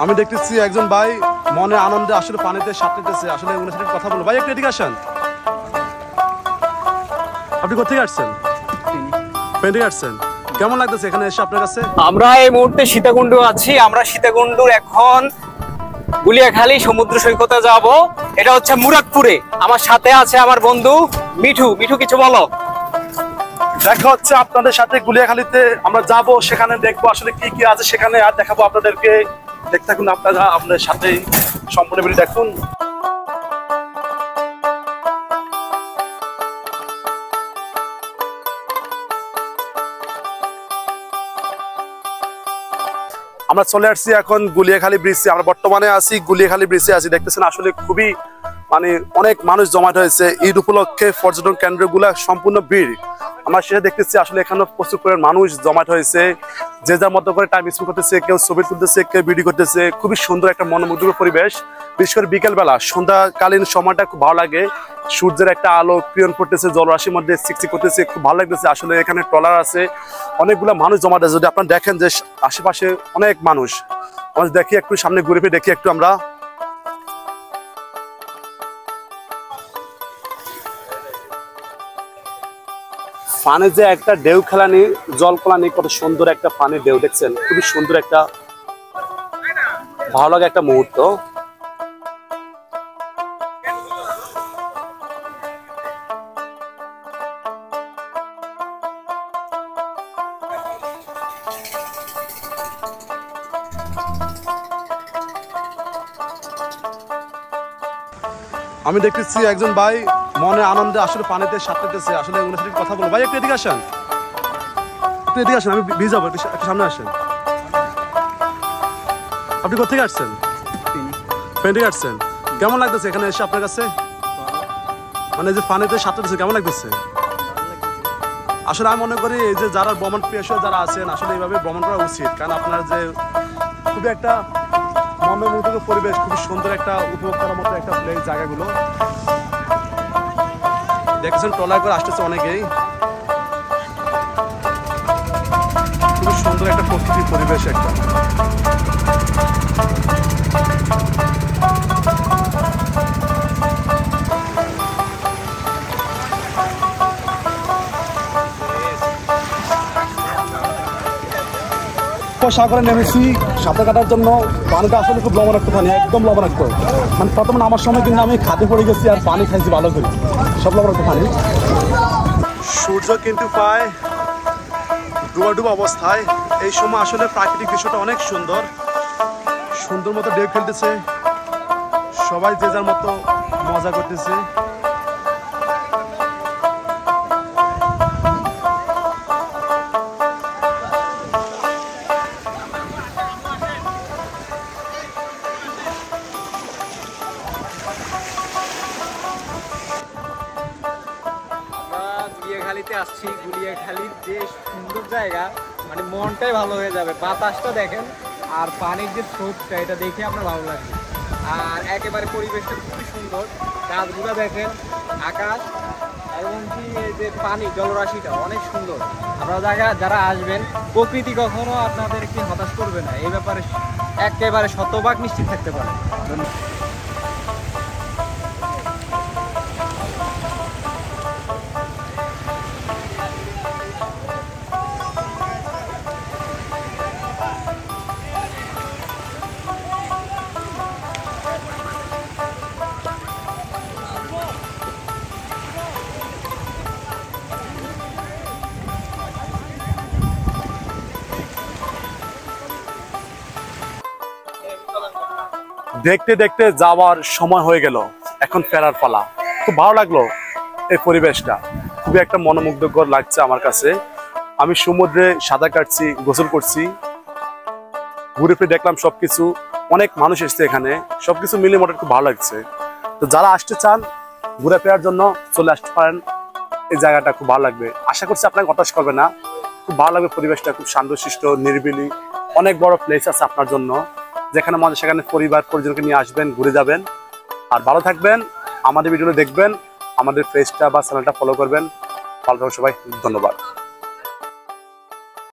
আমি দেখতেছি একজন ভাই মনে আনন্দে আসলে পানিতে সাঁতরেছে, আসলে ওনার সাথে কথা বলবো। ভাই একটু এদিকে আসেন। আপনি কোথা থেকে আসছেন? ফেনী আসছেন। কেমন লাগতেছে এখানে এসে আপনার কাছে? আমরা এই মুহূর্তে সীতাকুণ্ড আছি। আমরা সীতাকুণ্ডুর এখন গুলিয়াখালী সমুদ্র সৈকতে যাব। এটা হচ্ছে মুরাদপুরে। আমার সাথে আছে আমার বন্ধু মিঠু। মিঠু, কিছু বলো। দেখা হচ্ছে আপনাদের সাথে গুলিয়াখালীতে আমরা যাব, সেখানে দেখবো আসলে কি কি আছে সেখানে, আর দেখাবো আপনাদেরকে। দেখতে থাকুন আপনারা আপনাদের সাথে সম্পূর্ণ ভিডিও দেখুন। আমরা চলে আসছি এখন গুলিয়াখালী ব্রিজে। আমরা বর্তমানে আছি গুলিয়াখালী ব্রিজে আছি। দেখতেছেন আসলে খুবই অনেক মানুষ জমায়েত হয়েছে। ঈদ উপলক্ষে পর্যটন কেন্দ্রগুলা সম্পূর্ণ ভিড়। আমরা সেটা দেখতেছি আসলে এখানে প্রচুর পরিমাণ মানুষ জমায়েত হয়েছে। যে যার মতো করে টাইম স্পেন্ড করতেছে, কেউ ছবি তুলতেছে, কেউ ভিডিও করতেছে। খুবই সুন্দর একটা মনোমুগ্ধকর পরিবেশ। বিশেষ করে বিকেলবেলা সন্ধ্যাকালীন সময়টা খুব ভালো লাগে। সূর্যের একটা আলো কিরণ পড়তেছে, জলরাশির মধ্যে চিকচিক করতেছে, খুব ভালো লাগতেছে। আসলে এখানে ট্রলার আছে, অনেকগুলো মানুষ জমায়েত আছে। যদি আপনারা দেখেন যে আশেপাশে অনেক মানুষ, আমরা দেখি একটু সামনে ঘুরে ফিরে দেখি একটু আমরা। পানি যে একটা ঢেউ খেলানি, জল খেলানি, কত সুন্দর একটা পানির ঢেউ দেখছেন। খুবই সুন্দর একটা ভালো লাগে একটা মুহূর্ত। আমি দেখতেছি একজন ভাই মনে আনন্দে আসলে পানিতে সাঁতরেছে, আসলে ওনার সাথে কথা বলবো। ভাই একটু এদিকে আসেন, একটু এদিকে আসেন, আমি ভিজাবো, একটু সামনে আসেন। আপনি কোথা থেকে আসছেন? ফেনী আসছেন। কেমন লাগতেছে এখানে এসে আপনার কাছে? যে পানিতে সাঁতরেছে কেমন লাগতেছে? আসলে আমি মনে করি এই যে যারা ভ্রমণ প্রিয় যারা আছেন, আসলে এইভাবে ভ্রমণ করা উচিত। কারণ আপনার যে খুবই একটা মনোমুগ্ধকর পরিবেশ, খুবই সুন্দর একটা উপভোগ করার মতো একটা প্লেস জায়গাগুলো। দেখছেন ট্রলার করে আসতেছে অনেকেই। খুবই সুন্দর একটা প্রকৃতির পরিবেশ একটা। সাগরে নেমেছি সাঁতার কাটার জন্য। পানিটা আসলে খুব লবণাক্ত পানি, একদম লবণাক্ত। প্রথমে নামার সময় কিন্তু আমি খাদে পড়ে গেছি আর পানি খাইছি ভালো করে, সব লবণাক্ত পানি। সূর্য কিন্তু প্রায় ডুবা ডুবা অবস্থায়। এই সময় আসলে প্রাকৃতিক দৃশ্যটা অনেক সুন্দর, সুন্দর মতো ঢেউ খেলতেছে, সবাই যে যার মতো মজা করতেছে। গুলিয়াখালীতে আসছি। গুলিয়াখালীর যে সুন্দর জায়গা, মনটাই ভালো হয়ে যাবে। বাতাসটা দেখেন আর পানির যে স্রোতটা, এটা দেখে আপনার ভালো লাগবে। আর একেবারে পরিবেশটা খুবই সুন্দর। গাছগুলো দেখেন, আকাশ, এবং কি এই যে পানি, জলরাশিটা অনেক সুন্দর। আপনারা যারা আসবেন, প্রকৃতি কখনো আপনাদেরকে হতাশ করবে না, এই ব্যাপারে একেবারে শতভাগ নিশ্চিত থাকতে পারেন। দেখতে দেখতে যাওয়ার সময় হয়ে গেল, এখন ফেরার পালা। খুব ভালো লাগলো এই পরিবেশটা, খুবই একটা মনোমুগ্ধকর লাগছে আমার কাছে। আমি সমুদ্রে সাঁতার কাটছি, গোসল করছি, ঘুরে ফিরে দেখলাম সবকিছু। অনেক মানুষ এসছে এখানে, সবকিছু মিলে মোটামুটি খুব ভালো লাগছে। তো যারা আসতে চান ঘুরে ফেরার জন্য চলে আসতে পারেন, এই জায়গাটা খুব ভালো লাগবে। আশা করছি আপনাকে হতাশ করবে না, খুব ভালো লাগবে। পরিবেশটা খুব শান্তশিষ্ট, নিরিবিলি, অনেক বড় প্লেস আছে আপনার জন্য, যেখানে মনে সেখানে পরিবার পরিজনকে নিয়ে আসবেন, ঘুরে যাবেন। আর ভালো থাকবেন, আমাদের ভিডিওটা দেখবেন, আমাদের পেজটা বা চ্যানেলটা ফলো করবেন। ভালো থাকবেন সবাই, ধন্যবাদ।